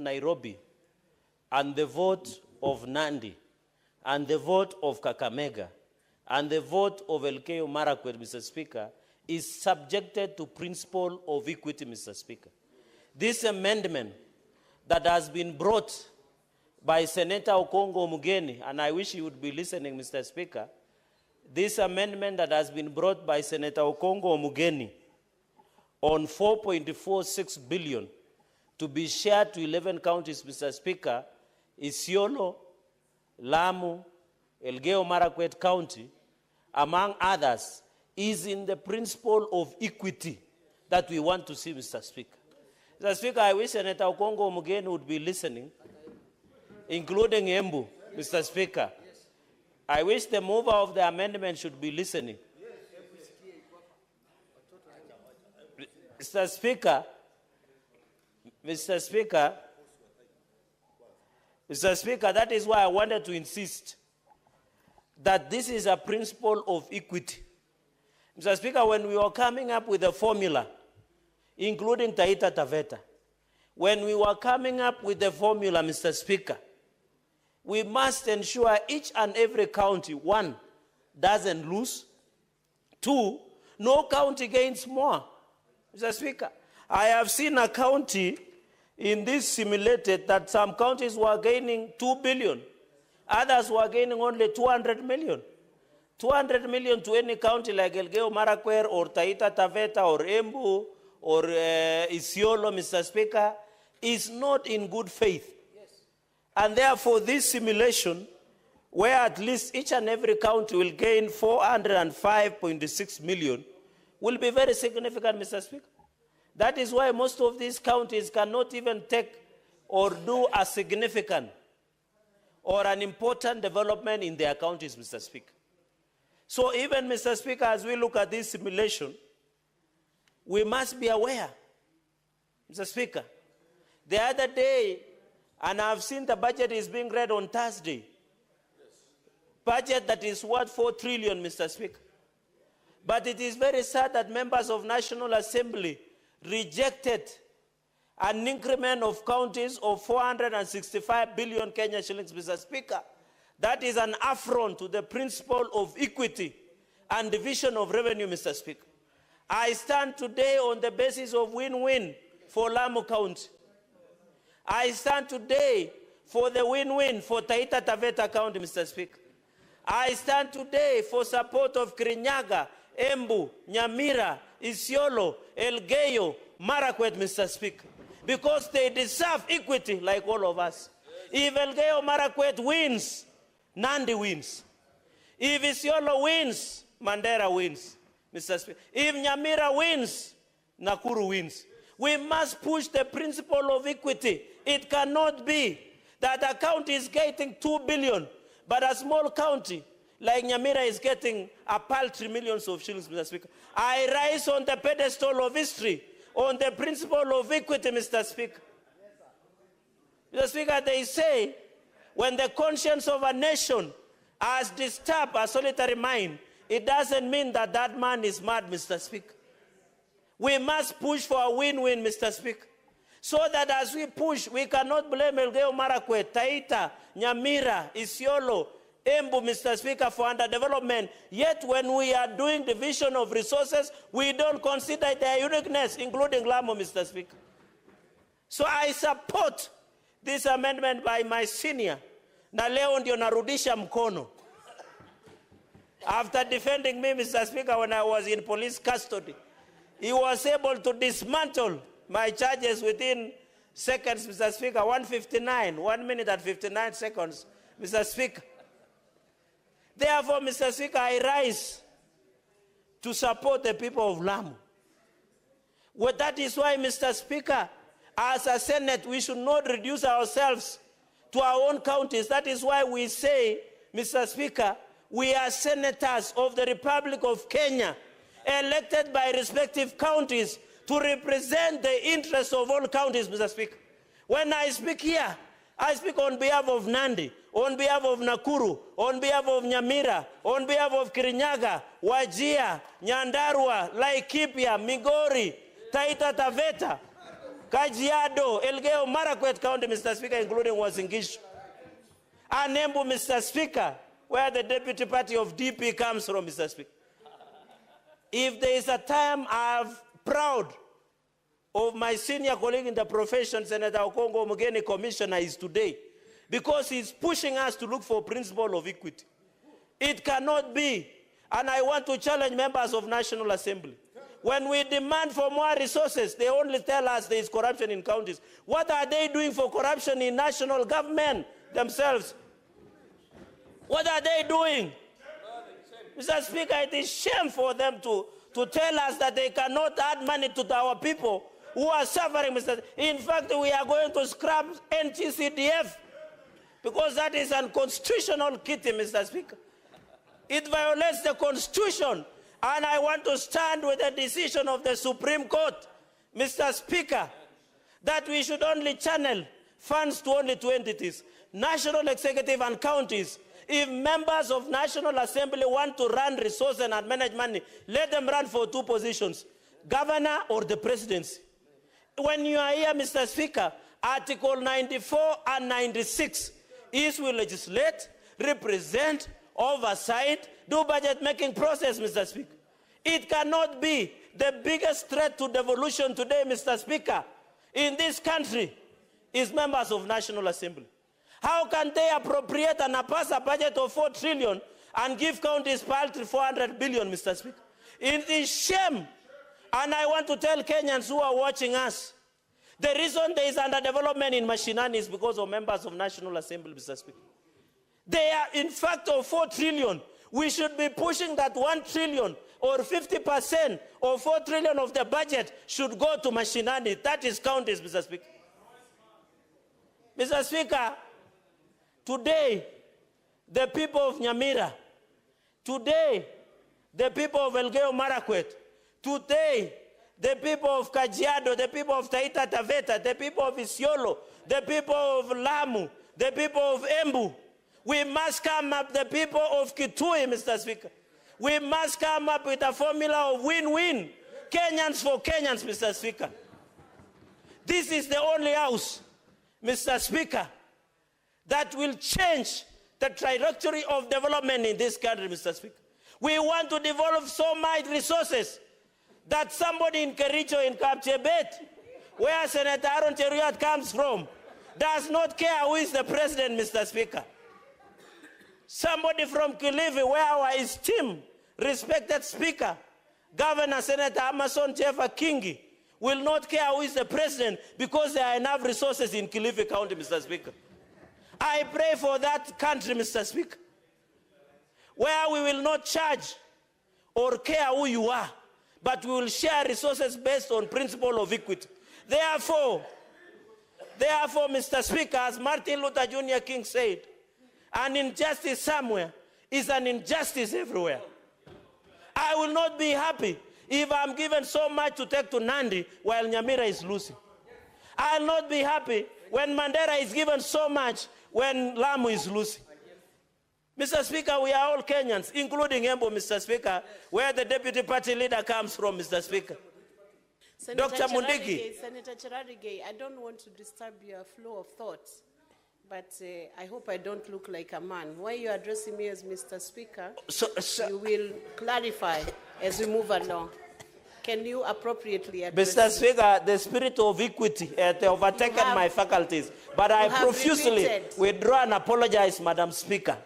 Nairobi and the vote of Nandi and the vote of Kakamega and the vote of Elgeyo Marakwet, Mr. Speaker, is subjected to principle of equity, Mr. Speaker. This amendment that has been brought by Senator Okongo Omugeni, and I wish you would be listening, Mr. Speaker, this amendment that has been brought by Senator Okongo Omugeni on 4.46 billion to be shared to 11 counties, Mr. Speaker, Isiolo, Lamu, Elgeyo Marakwet County, among others, is in the principle of equity that we want to see, Mr. Speaker. Mr. Speaker, I wish Senator Okongo Omugeni would be listening, including Embu, Mr. Speaker. I wish the mover of the amendment should be listening. Mr. Speaker, that is why I wanted to insist that this is a principle of equity. Mr. Speaker, when we were coming up with a formula, including Taita Taveta, when we were coming up with the formula, Mr. Speaker, we must ensure each and every county, one, doesn't lose, two, no county gains more. Mr. Speaker, I have seen a county in this simulated that some counties were gaining 2 billion, others were gaining only 200 million. 200 million to any county like Elgeyo Marakwet or Taita Taveta or Embu or Isiolo, Mr. Speaker, is not in good faith. Yes. And therefore this simulation, where at least each and every county will gain 405.6 million, will be very significant, Mr. Speaker. That is why most of these counties cannot even take or do a significant or an important development in their counties, Mr. Speaker. So even, Mr. Speaker, as we look at this simulation, we must be aware, Mr. Speaker. The other day, and I've seen the budget is being read on Thursday, budget that is worth 4 trillion, Mr. Speaker. But it is very sad that members of National Assembly rejected an increment of counties of 465 billion Kenya shillings, Mr. Speaker. That is an affront to the principle of equity and division of revenue, Mr. Speaker. I stand today on the basis of win-win for Lamu County. I stand today for the win-win for Taita Taveta County, Mr. Speaker. I stand today for support of Kirinyaga, Embu, Nyamira, Isiolo, Elgeyo, Marakwet, Mr. Speaker, because they deserve equity like all of us. If Elgeyo Marakwet wins, Nandi wins. If Isiolo wins, Mandera wins, Mr. Speaker. If Nyamira wins, Nakuru wins. We must push the principle of equity. It cannot be that a county is getting 2 billion, but a small county like Nyamira is getting a paltry millions of shillings, Mr. Speaker. I rise on the pedestal of history, on the principle of equity, Mr. Speaker. Mr. Speaker, they say, when the conscience of a nation has disturbed a solitary mind, it doesn't mean that that man is mad, Mr. Speaker. We must push for a win-win, Mr. Speaker, so that as we push, we cannot blame Elgeyo Marakwet, Taita, Nyamira, Isiolo, Embu, Mr. Speaker, for underdevelopment. Yet when we are doing division of resources, we don't consider their uniqueness, including Lamu, Mr. Speaker. So I support this amendment by my senior, na leo ndio narudisha mkono. After defending me, Mr. Speaker, when I was in police custody, he was able to dismantle my charges within seconds, Mr. Speaker. 1:59, 1 minute and 59 seconds, Mr. Speaker. Therefore, Mr. Speaker, I rise to support the people of Lamu. Well, that is why, Mr. Speaker, as a Senate, we should not reduce ourselves to our own counties. That is why we say, Mr. Speaker, we are senators of the Republic of Kenya, elected by respective counties to represent the interests of all counties, Mr. Speaker. When I speak here, I speak on behalf of Nandi, on behalf of Nakuru, on behalf of Nyamira, on behalf of Kirinyaga, Wajir, Nyandarua, Laikipia, Migori, Taita Taveta, Kajiado, Elgeyo Marakwet County, Mr. Speaker, including Uasin Gishu. And Embu, Mr. Speaker, where the deputy party of DP comes from, Mr. Speaker. If there is a time I'm proud of my senior colleague in the profession, Senator Okongo Omogeni, Commissioner, is today, because he's pushing us to look for principle of equity. It cannot be, and I want to challenge members of National Assembly. When we demand for more resources, they only tell us there is corruption in counties. What are they doing for corruption in national government themselves? What are they doing? Mr. Speaker, it is shame for them to tell us that they cannot add money to our people who are suffering, Mr. In fact, we are going to scrap Ngcdf because that is unconstitutional kitty, Mr. Speaker. It violates the Constitution, and I want to stand with the decision of the Supreme Court, Mr. Speaker, that we should only channel funds to only two entities, National Executive and counties. If members of National Assembly want to run resources and manage money, let them run for two positions, governor or the presidency. When you are here, Mr. Speaker, Article 94 and 96 is we legislate, represent, oversight, do budget-making process, Mr. Speaker. It cannot be the biggest threat to devolution today, Mr. Speaker, in this country is members of National Assembly. How can they appropriate and pass a budget of 4 trillion and give counties paltry 400 billion, Mr. Speaker? It is shame. And I want to tell Kenyans who are watching us, the reason there is underdevelopment in Mashinani is because of members of National Assembly, Mr. Speaker. They are, in fact, of 4 trillion. We should be pushing that 1 trillion or 50% or 4 trillion of the budget should go to Mashinani. That is counties, Mr. Speaker. Mr. Speaker, today, the people of Nyamira, today, the people of Elgeyo Marakwet, today, the people of Kajiado, the people of Taita Taveta, the people of Isiolo, the people of Lamu, the people of Embu, we must come up, the people of Kitui, Mr. Speaker. We must come up with a formula of win-win. Kenyans for Kenyans, Mr. Speaker. This is the only house, Mr. Speaker, that will change the trajectory of development in this country, Mr. Speaker. We want to develop so much resources that somebody in Kericho, in Kapchebet, where Senator Aaron Cheruiyot comes from, does not care who is the president, Mr. Speaker. Somebody from Kilifi, where our esteemed, respected Speaker, Governor Senator Amason Jeffa Kingi, will not care who is the president because there are enough resources in Kilifi County, Mr. Speaker. I pray for that country, Mr. Speaker, where we will not charge or care who you are, but we will share resources based on principle of equity. Therefore, Mr. Speaker, as Martin Luther Jr. King said, an injustice somewhere is an injustice everywhere. I will not be happy if I'm given so much to take to Nandi while Nyamira is losing. I will not be happy when Mandera is given so much when Lamu is losing. Mr. Speaker, we are all Kenyans, including Embu, Mr. Speaker, where the deputy party leader comes from, Mr. Speaker. Dr. Mundigi. Senator Cherargei, I don't want to disturb your flow of thoughts, but I hope I don't look like a man. Why you addressing me as Mr. Speaker, you will clarify as we move along. Can you appropriately address Mr. Speaker, the spirit of equity has overtaken my faculties, but I profusely withdraw and apologize, Madam Speaker.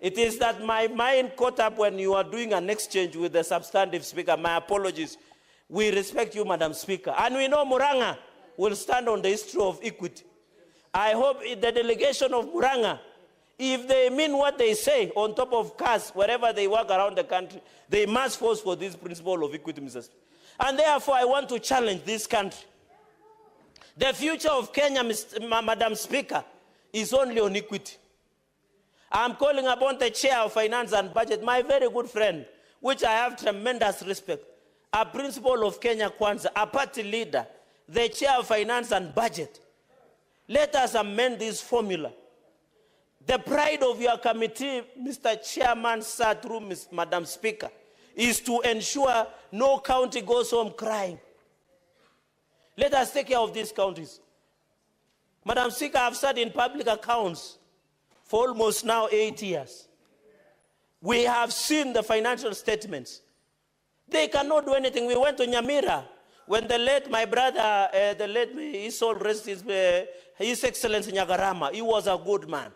It is that my mind caught up when you are doing an exchange with the substantive Speaker. My apologies. We respect you, Madam Speaker. And we know Muranga will stand on the issue of equity. I hope the delegation of Muranga, if they mean what they say on top of cars, wherever they work around the country, they must force for this principle of equity, Mr. Speaker. And therefore, I want to challenge this country. The future of Kenya, Madam Speaker, is only on equity. I'm calling upon the Chair of Finance and Budget, my very good friend, which I have tremendous respect, a principal of Kenya Kwanza, a party leader, the Chair of Finance and Budget. Let us amend this formula. The pride of your committee, Mr. Chairman, sir, through Madam Speaker, is to ensure no county goes home crying. Let us take care of these counties. Madam Speaker, I've sat in public accounts for almost now 8 years. We have seen the financial statements. They cannot do anything. We went to Nyamira when my brother, his soul rest His Excellency Nyagarama, he was a good man.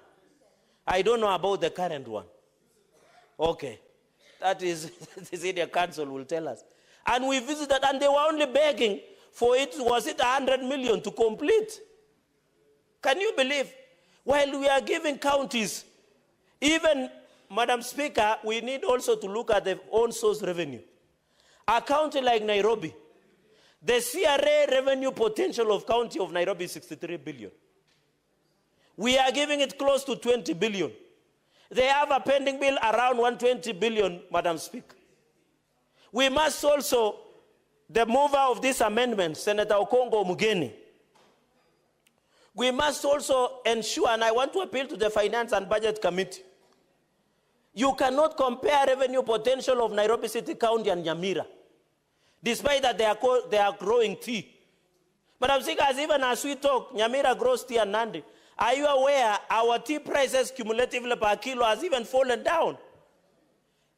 I don't know about the current one. Okay. That is, the senior council will tell us. And we visited, and they were only begging for it, was it 100 million to complete? Can you believe? While we are giving counties, even, Madam Speaker, we need also to look at their own source revenue. A county like Nairobi, the CRA revenue potential of county of Nairobi is 63 billion. We are giving it close to 20 billion. They have a pending bill around 120 billion, Madam Speaker. We must also, the mover of this amendment, Senator Okongo Mugeni, we must also ensure, and I want to appeal to the Finance and Budget Committee, you cannot compare revenue potential of Nairobi City County and Nyamira, despite that they are growing tea. Madam Speaker, even as we talk, Nyamira grows tea and Nandi. Are you aware our tea prices cumulatively per kilo has even fallen down?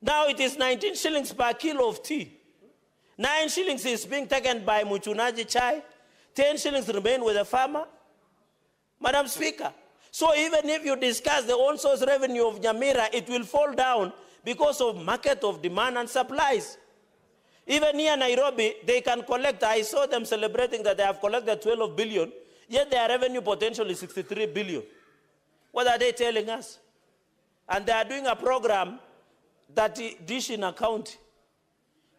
Now it is 19 shillings per kilo of tea. 9 shillings is being taken by Muchunaji Chai. 10 shillings remain with the farmer. Madam Speaker, so even if you discuss the own source revenue of Nyamira, it will fall down because of market of demand and supplies. Even here in Nairobi, they can collect, I saw them celebrating that they have collected 12 billion, yet their revenue potential is 63 billion. What are they telling us? And they are doing a program that dish in a county.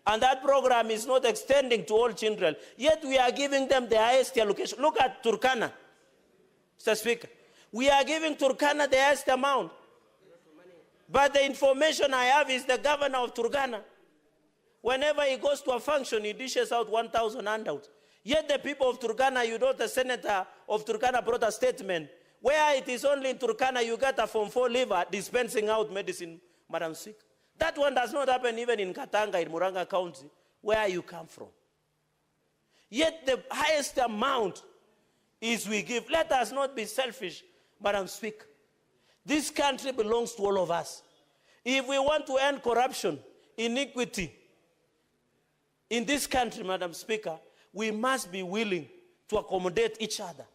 And that program is not extending to all children. Yet we are giving them the highest allocation. Look at Turkana, Mr. Speaker. We are giving Turkana the highest amount. But the information I have is the governor of Turkana, whenever he goes to a function, he dishes out 1,000 handouts. Yet the people of Turkana, you know, the senator of Turkana brought a statement where it is only in Turkana you get a Form 4 liver dispensing out medicine, Madam Speaker. That one does not happen even in Katanga, in Muranga County, where you come from. Yet the highest amount is we give. Let us not be selfish, Madam Speaker. This country belongs to all of us. If we want to end corruption, iniquity in this country, Madam Speaker, we must be willing to accommodate each other.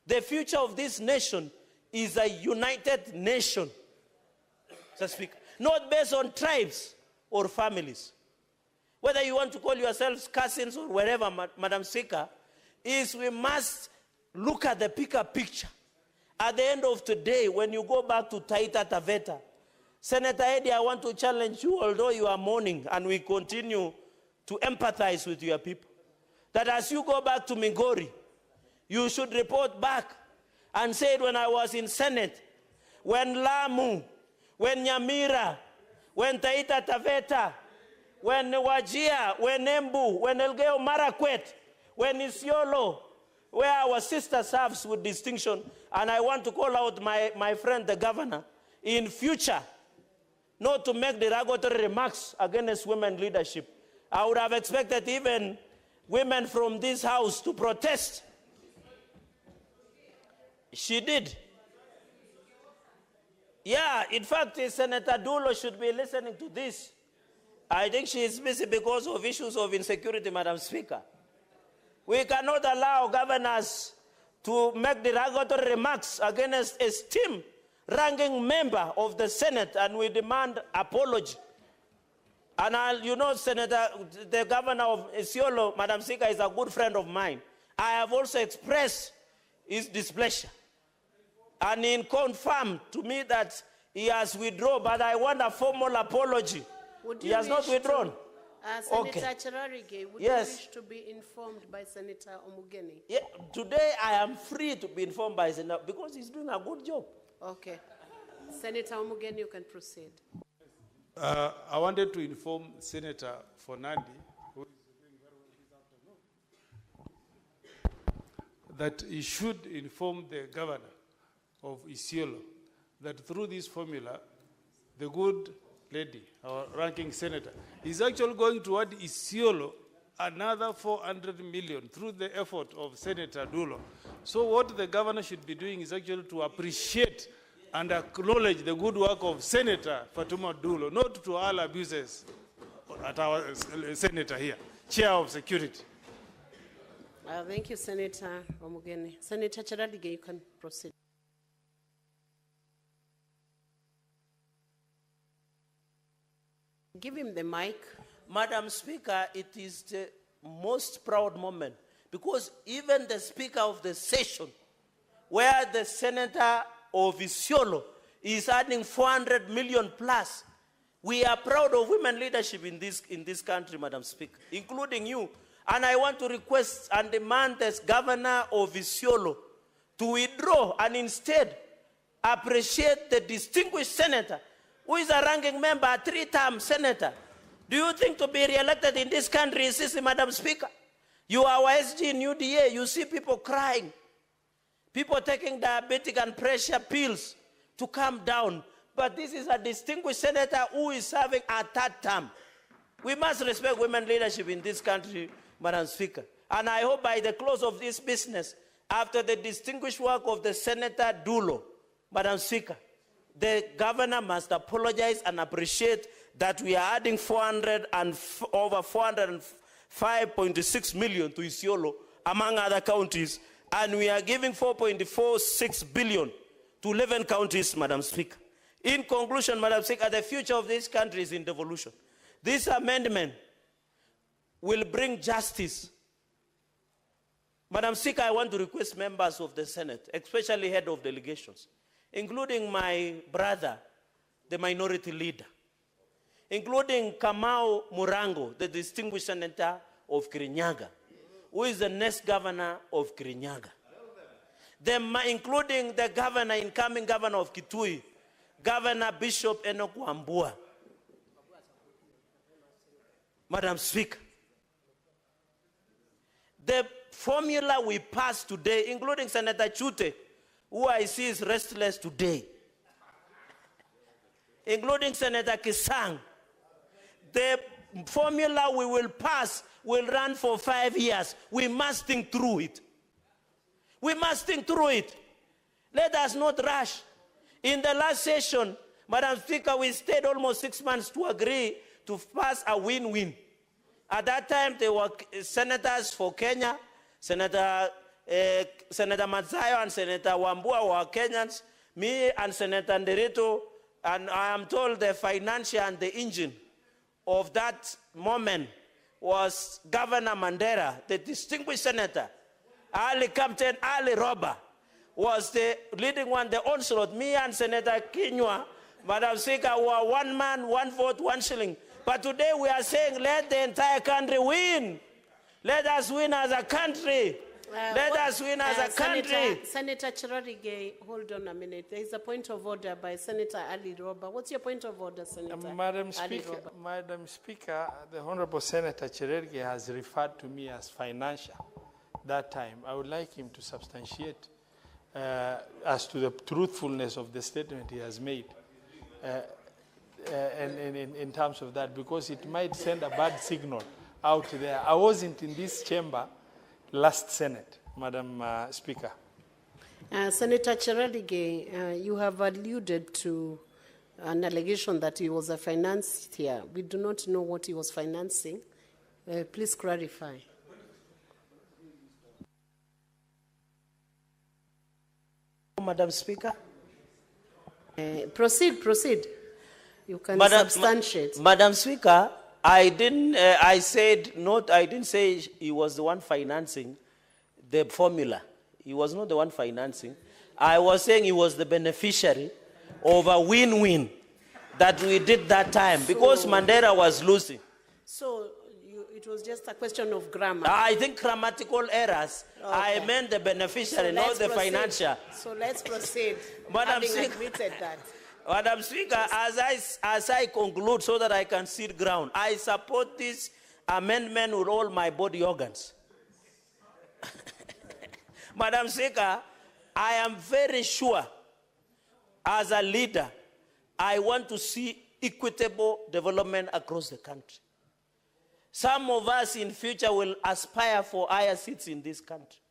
The future of this nation is a united nation, Mr. Speaker, not based on tribes or families. Whether you want to call yourselves cousins or wherever, Madam Speaker, is we must look at the bigger picture. At the end of today, when you go back to Taita Taveta, Senator Eddie, I want to challenge you, although you are mourning, and we continue to empathize with your people, that as you go back to Migori, you should report back and say it when I was in Senate, when Lamu, when Nyamira, when Taita Taveta, when Wajia, when Embu, when Elgeyo Marakwet, when Isiolo, where our sister serves with distinction. And I want to call out my friend, the governor, in future, not to make derogatory remarks against women leadership. I would have expected even women from this house to protest. She did. Yeah, in fact, Senator Dulo should be listening to this. I think she is busy because of issues of insecurity, Madam Speaker. We cannot allow governors to make derogatory remarks against esteemed ranking member of the Senate, and we demand apology. And you know, Senator, the governor of Isiolo, Madam Speaker, is a good friend of mine. I have also expressed his displeasure. And he confirmed to me that he has withdrawn, but I want a formal apology. He has not withdrawn. Senator Cherargei, would you wish to be informed by Senator Omugeni? Yeah, today I am free to be informed by Senator because he's doing a good job. Okay. Senator Omugeni, you can proceed. I wanted to inform Senator Fornandi, who is doing very well this afternoon, that he should inform the governor of Isiolo that through this formula, the good lady, our ranking senator, is actually going toward Isiolo another 400 million through the effort of Senator Dulo. So what the governor should be doing is actually to appreciate and acknowledge the good work of Senator Fatuma Dulo, not to all abuses at our senator here, Chair of Security. Thank you, Senator Omugeni. Senator Cherargei, you can proceed. Give him the mic. Madam Speaker, it is the most proud moment because even the Speaker of the session, where the Senator of Isiolo is adding 400 million plus, we are proud of women leadership in this country, Madam Speaker, including you. And I want to request and demand as Governor of Isiolo to withdraw and instead appreciate the distinguished senator who is a ranking member, a three-term senator. Do you think to be re-elected in this country is easy, Madam Speaker? You are our SG in UDA. You see people crying, people taking diabetic and pressure pills to calm down. But this is a distinguished senator who is serving a third term. We must respect women leadership in this country, Madam Speaker. And I hope by the close of this business, after the distinguished work of the Senator Dulo, Madam Speaker, the governor must apologize and appreciate that we are adding over 405.6 million to Isiolo, among other counties, and we are giving 4.46 billion to 11 counties, Madam Speaker. In conclusion, Madam Speaker, the future of this country is in devolution. This amendment will bring justice. Madam Speaker, I want to request members of the Senate, especially head of delegations, including my brother, the minority leader, including Kamau Murango, the distinguished senator of Kirinyaga, who is the next governor of Kirinyaga, including the incoming governor of Kitui, Governor Bishop Enoch Wambua. Madam Speaker, the formula we passed today, including Senator Chute, who I see is restless today, including Senator Kisang, the formula we will pass will run for 5 years. We must think through it. We must think through it. Let us not rush. In the last session, Madam Speaker, we stayed almost 6 months to agree to pass a win-win. At that time, there were senators for Kenya, Senator Matzayo and Senator Wambua were Kenyans, me and Senator Nderito, and I am told the financier and the engine of that moment was Governor Mandela, the distinguished senator. Captain Ali Roba was the leading one, the onslaught. Me and Senator Kinywa, Madam Speaker, were 1 man, 1 vote, 1 shilling. But today we are saying let the entire country win. Let us win as a country. Let us win as a country. Senator Cherargei, hold on a minute. There is a point of order by Senator Ali Roba. What's your point of order, Senator Madam Speaker, the Honorable Senator Cherargei has referred to me as financial that time. I would like him to substantiate as to the truthfulness of the statement he has made in terms of that, because it might send a bad signal out there. I wasn't in this chamber last Senate, Madam Speaker. Senator Cherargei, you have alluded to an allegation that he was a financier. We do not know what he was financing. Please clarify. Madam Speaker. Proceed. You can substantiate. Madam Speaker, I didn't say he was the one financing the formula. He was not the one financing. I was saying he was the beneficiary of a win-win that we did that time because Mandela was losing. So it was just a question of grammar. I think grammatical errors. Okay. I meant the beneficiary, not the financier. So let's proceed. Madam Having Speaker, admitted that. Madam Speaker, as I conclude so that I can sit ground, I support this amendment with all my body organs. Madam Speaker, I am very sure as a leader, I want to see equitable development across the country. Some of us in future will aspire for higher seats in this country.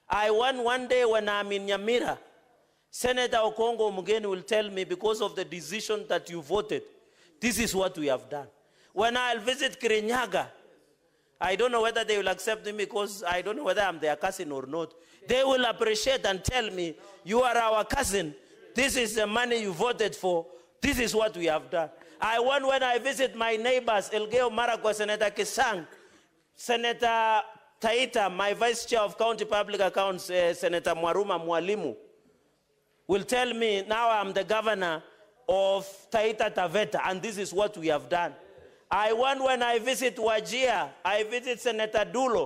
I want one day when I'm in Nyamira, Senator Okongo Mugeni will tell me, because of the decision that you voted, this is what we have done. When I'll visit Kirinyaga, I don't know whether they will accept me because I don't know whether I'm their cousin or not. They will appreciate and tell me, you are our cousin. This is the money you voted for. This is what we have done. I want when I visit my neighbors, Elgeyo Marakwet, Senator Kisang, Senator Taita, my Vice Chair of County Public Accounts, Senator Mwaruma Mwalimu, will tell me, now I'm the governor of Taita Taveta, and this is what we have done. I want when I visit Wajir, I visit Senator Dulo,